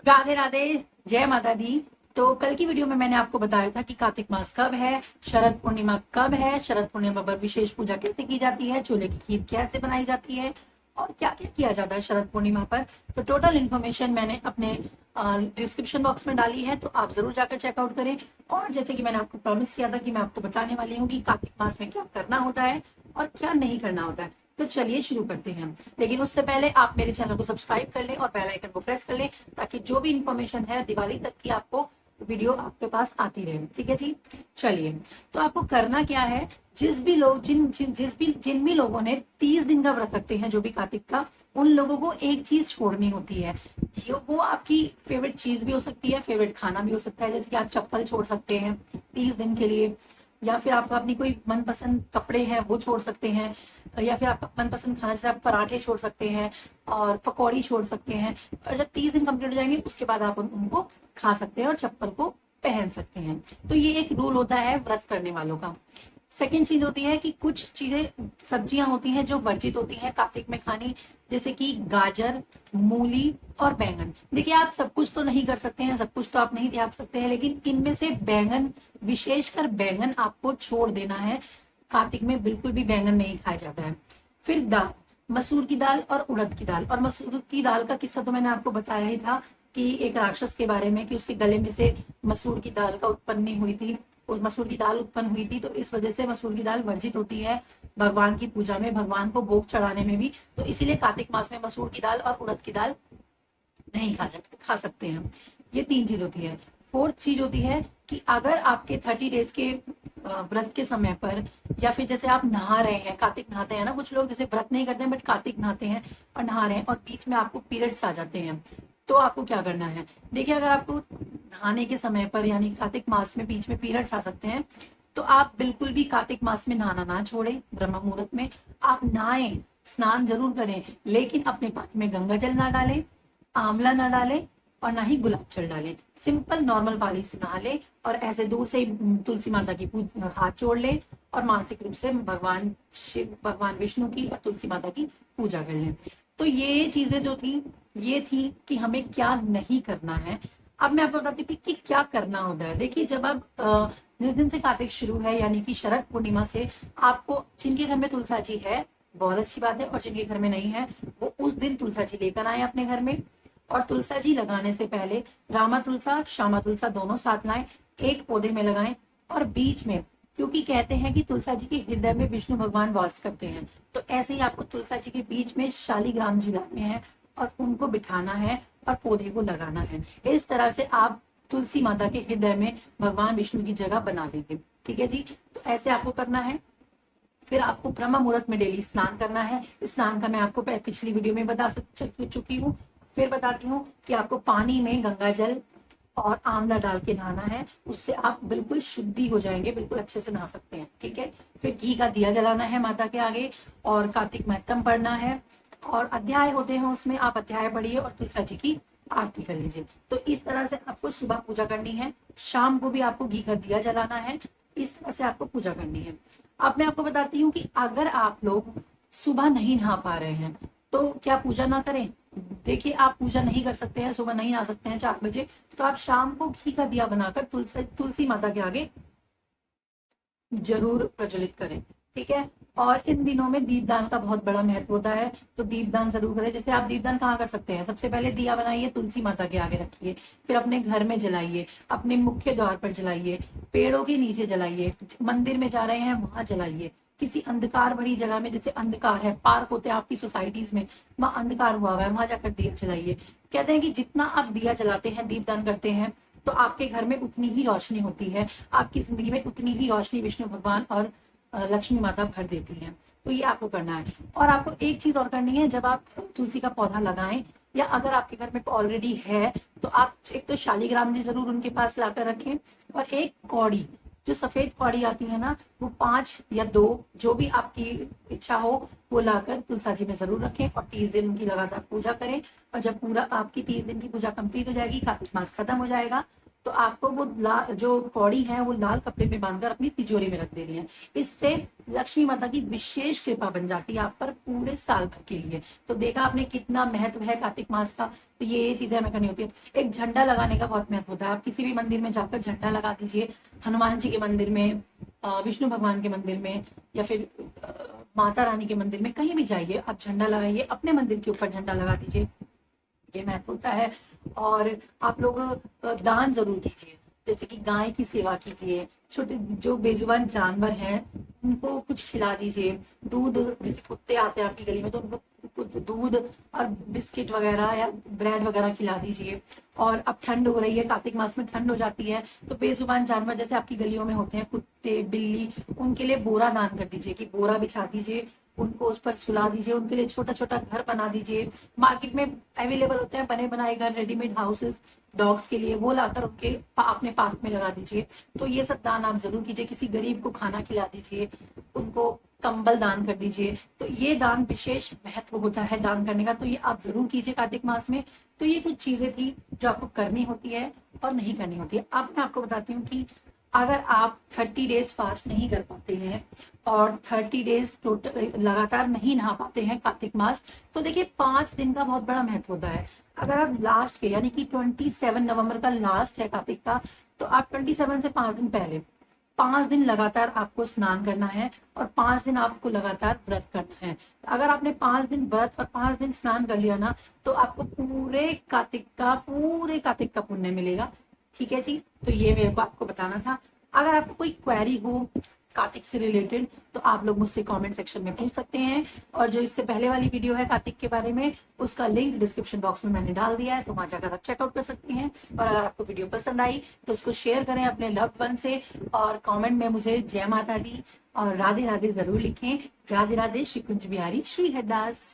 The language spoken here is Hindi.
राधे राधे, जय माता दी। तो कल की वीडियो में मैंने आपको बताया था कि कार्तिक मास कब है, शरद पूर्णिमा कब है, शरद पूर्णिमा पर विशेष पूजा कैसे की जाती है, छोले की खीर कैसे बनाई जाती है और क्या क्या किया जाता है शरद पूर्णिमा पर। तो टोटल इन्फॉर्मेशन मैंने अपने डिस्क्रिप्शन बॉक्स में डाली है, तो आप जरूर जाकर चेकआउट करें। और जैसे कि मैंने आपको प्रॉमिस किया था कि मैं आपको बताने वाली हूँ कि कार्तिक मास में क्या करना होता है और क्या नहीं करना होता है। तो चलिए शुरू करते हैं। लेकिन उससे पहले आप मेरे चैनल को सब्सक्राइब कर लें और बेल आइकन को प्रेस कर लें, ताकि जो भी इंफॉर्मेशन है दिवाली तक की आपको वीडियो आपके पास आती रहे। ठीक है जी। चलिए, तो आपको करना क्या है, जिस भी लोग जिन भी लोगों ने 30 दिन का व्रत रखते हैं, जो भी कार्तिक का, उन लोगों को एक चीज छोड़नी होती है। वो आपकी फेवरेट चीज भी हो सकती है, फेवरेट खाना भी हो सकता है। जैसे कि आप चप्पल छोड़ सकते हैं 30 दिन के लिए, या फिर आपका अपनी कोई मनपसंद कपड़े हैं वो छोड़ सकते हैं, या फिर आपका मनपसंद खाना जैसे आप पराठे छोड़ सकते हैं और पकौड़ी छोड़ सकते हैं। और जब 30 दिन कंप्लीट हो जाएंगे उसके बाद आप उनको खा सकते हैं और चप्पल को पहन सकते हैं। तो ये एक रूल होता है व्रत करने वालों का। सेकेंड चीज होती है कि कुछ चीजें, सब्जियां होती हैं जो वर्जित होती हैं कार्तिक में खानी, जैसे कि गाजर, मूली और बैंगन। देखिए, आप सब कुछ तो नहीं कर सकते हैं, सब कुछ तो आप नहीं त्याग सकते हैं, लेकिन इनमें से बैंगन, विशेषकर बैंगन आपको छोड़ देना है। कार्तिक में बिल्कुल भी बैंगन नहीं खाया जाता है। फिर दाल, मसूर की दाल और उड़द की दाल। और मसूर की दाल का किस्सा तो मैंने आपको बताया ही था कि एक राक्षस के बारे में, कि उसके गले में से मसूर की दाल का उत्पन्न हुई थी, और मसूर की दाल उत्पन्न हुई थी, तो इस वजह से मसूर की दाल वर्जित होती है भगवान की पूजा में, भगवान को भोग चढ़ाने में भी। तो इसीलिए कार्तिक मास में मसूर की दाल और उड़द की दाल नहीं खा सकते हैं। ये 3 चीज होती है। फोर्थ चीज होती है कि अगर आपके 30 डेज के व्रत के समय पर, या फिर जैसे आप नहा रहे हैं, कार्तिक नहाते हैं ना कुछ लोग, जैसे व्रत नहीं करते हैं बट कार्तिक नहाते हैं और नहा रहे हैं, और बीच में आपको पीरियड्स आ जाते हैं, तो आपको क्या करना है। देखिए, अगर आपको नहाने के समय पर यानी कार्तिक मास में बीच में पीरियड्स आ सकते हैं, तो आप बिल्कुल भी कार्तिक मास में नहाना ना छोड़ें। ब्रह्म मुहूर्त में आप नहाएं, स्नान जरूर करें, लेकिन अपने पानी में गंगा जल ना डालें, आंवला ना डालें और ना ही गुलाब जल डालें। सिंपल नॉर्मल पानी से नहा ले और ऐसे दूर से ही तुलसी माता की हाथ जोड़ ले और मानसिक रूप से भगवान शिव, भगवान विष्णु की और तुलसी माता की पूजा कर लें। तो ये चीजें जो थी, ये थी कि हमें क्या नहीं करना है। अब मैं आपको बताती थी कि क्या करना होता है। देखिए, जब आप जिस दिन से कार्तिक शुरू है यानी कि शरद पूर्णिमा से, आपको, जिनके घर में तुलसा जी है बहुत अच्छी बात है, और जिनके घर में नहीं है वो उस दिन तुलसा जी लेकर आए अपने घर में। और तुलसा जी लगाने से पहले रामा तुलसा, श्यामा तुलसा दोनों साथ लाएं, एक पौधे में लगाएं और बीच में, क्योंकि कहते हैं कि तुलसा जी के हृदय में विष्णु भगवान वास करते हैं, तो ऐसे ही आपको तुलसा जी के बीच में शालिग्राम जी लाने हैं और उनको बिठाना है और पौधे को लगाना है। इस तरह से आप तुलसी माता के हृदय में भगवान विष्णु की जगह बना देंगे। ठीक है जी। तो ऐसे आपको करना है। फिर आपको ब्रह्म मुहूर्त में डेली स्नान करना है। स्नान का मैं आपको पिछली वीडियो में बता चुकी हूँ। फिर बताती हूँ कि आपको पानी में गंगा जल और आंवला डाल के नहाना है, उससे आप बिल्कुल शुद्धि हो जाएंगे, बिल्कुल अच्छे से नहा सकते हैं। ठीक है। फिर घी का दिया जलाना है माता के आगे और कार्तिक महत्तम पढ़ना है, और अध्याय होते हैं उसमें, आप अध्याय पढ़िए और तुलसा जी की आरती कर लीजिए। तो इस तरह से आपको सुबह पूजा करनी है, शाम को भी आपको घी का दिया जलाना है, इस तरह से आपको पूजा करनी है। अब मैं आपको बताती हूँ कि अगर आप लोग सुबह नहीं नहा पा रहे हैं तो क्या पूजा ना करें। देखिए, आप पूजा नहीं कर सकते हैं, सुबह नहीं आ सकते हैं 4 बजे, तो आप शाम को घी का दिया बनाकर तुलसी माता के आगे जरूर प्रज्वलित करें। ठीक है। और इन दिनों में दीपदान का बहुत बड़ा महत्व होता है, तो दीपदान जरूर करें। जैसे आप दीपदान कहाँ कर सकते हैं, सबसे पहले दिया बनाइए, तुलसी माता के आगे रखिए, फिर अपने घर में जलाइए, अपने मुख्य द्वार पर जलाइए, पेड़ों के नीचे जलाइए, मंदिर में जा रहे हैं वहां जलाइए, किसी अंधकार भरी जगह में, जैसे अंधकार है, पार्क होते हैं आपकी सोसाइटीज में, वहां अंधकार हुआ है, वहां जाकर दिया जलाइए। कहते हैं कि जितना आप दिया जलाते हैं, दीपदान करते हैं, तो आपके घर में उतनी ही रोशनी होती है, आपकी जिंदगी में उतनी ही रोशनी विष्णु भगवान और लक्ष्मी माता भर देती हैं। तो ये आपको करना है। और आपको एक चीज और करनी है, जब आप तुलसी का पौधा लगाएं, या अगर आपके घर में ऑलरेडी है, तो आप एक तो शालिग्राम जी जरूर उनके पास लाकर रखें, और एक कौड़ी, जो सफेद कौड़ी आती है ना, वो 5 या 2, जो भी आपकी इच्छा हो, वो लाकर तुलसा जी में जरूर रखें और 30 दिन उनकी लगातार पूजा करें। और जब पूरा आपकी 30 दिन की पूजा कंप्लीट हो जाएगी, कार्तिक मास खत्म हो जाएगा, तो आपको वो जो कौड़ी है वो लाल कपड़े में बांधकर अपनी तिजोरी में रख देनी है। इससे लक्ष्मी माता की विशेष कृपा बन जाती है आप पर पूरे साल भर के लिए। तो देखा आपने कितना महत्व है कार्तिक मास का। तो ये चीजें हमें करनी होती है। एक झंडा लगाने का बहुत महत्व होता है। आप किसी भी मंदिर में जाकर झंडा लगा दीजिए, हनुमान जी के मंदिर में, विष्णु भगवान के मंदिर में, या फिर माता रानी के मंदिर में, कहीं भी जाइए आप झंडा लगाइए, अपने मंदिर के ऊपर झंडा लगा दीजिए, ये महत्व होता है। और आप लोग दान जरूर कीजिए, जैसे कि गाय की सेवा कीजिए, छोटे जो बेजुबान जानवर हैं उनको कुछ खिला दीजिए, दूध, जैसे कुत्ते आते हैं आपकी गली में तो उनको दूध और बिस्किट वगैरह या ब्रेड वगैरह खिला दीजिए। और अब ठंड हो रही है, कार्तिक मास में ठंड हो जाती है, तो बेजुबान जानवर जैसे आपकी गलियों में होते हैं कुत्ते बिल्ली, उनके लिए बोरा दान कर दीजिए, कि बोरा बिछा दीजिए, उनको उस पर सुला दीजिए, उनके लिए छोटा छोटा घर बना दीजिए। मार्केट में अवेलेबल होते हैं बने बनाए घर, रेडीमेड हाउसेस डॉग्स के लिए, वो लाकर उनके अपने पार्क में लगा दीजिए। तो ये सब दान आप जरूर कीजिए। किसी गरीब को खाना खिला दीजिए, उनको कंबल दान कर दीजिए। तो ये दान विशेष महत्व होता है दान करने का, तो ये आप जरूर कीजिए कार्तिक मास में। तो ये कुछ चीजें थी जो आपको करनी होती है और नहीं करनी होती है। अब मैं आपको बताती हूँ कि अगर आप 30 डेज फास्ट नहीं कर पाते हैं और 30 डेज टोटल लगातार नहीं नहा पाते हैं कार्तिक मास, तो देखिए 5 दिन का बहुत बड़ा महत्व होता है। अगर आप लास्ट के यानी कि 27 नवंबर का लास्ट है कार्तिक का, तो आप 27 से 5 दिन पहले 5 दिन लगातार आपको स्नान करना है और 5 दिन आपको लगातार व्रत करना है। अगर आपने 5 दिन व्रत और 5 दिन स्नान कर लिया ना, तो आपको पूरे कार्तिक का पुण्य मिलेगा। ठीक है जी, तो ये मेरे को आपको बताना था। अगर आपको कोई क्वेरी हो कार्तिक से रिलेटेड तो आप लोग मुझसे कमेंट सेक्शन में पूछ सकते हैं। और जो इससे पहले वाली वीडियो है कार्तिक के बारे में, उसका लिंक डिस्क्रिप्शन बॉक्स में मैंने डाल दिया है, तो वहां जाकर आप चेकआउट कर सकते हैं। और अगर आपको वीडियो पसंद आई तो उसको शेयर करें अपने लव्ड वन से, और कमेंट में मुझे जय माता दी और राधे राधे जरूर लिखें। राधे राधे, श्री कुंज बिहारी श्री हरदास।